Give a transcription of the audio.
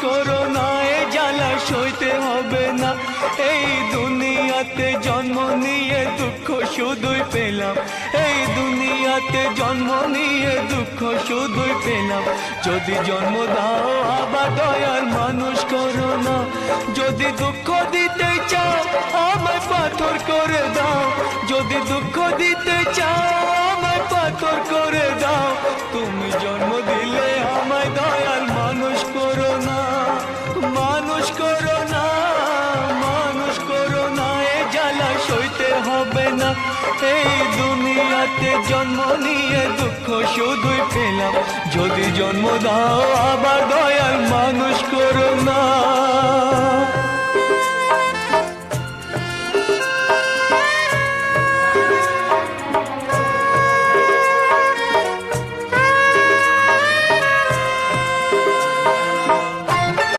করো না, এ জ্বালা সইতে হবে না। এই দুনিয়াতে জন্ম নিয়ে দুঃখ শুধুই পেলাম, এই দুনিয়াতে জন্ম নিয়ে দুঃখ শুধুই পেলাম। যদি জন্ম দাও আবার দয়াল মানুষ করো না, যদি দুঃখ দিতে চাও আমায় পাথর করে দাও, যদি দুঃখ দিতে চাও আমায় পাথর করে দাও। তুমি জন্ম দিলে আমায় দয়াল মানুষ করো না, মানুষ করো না, মানুষ করো না, এ জ্বালা সইতে হবে না। এই দুনিয়াতে জন্ম নিয়ে দুঃখ শুধুই পেলাম, যদি জন্ম দাও আবার দয়াল মানুষ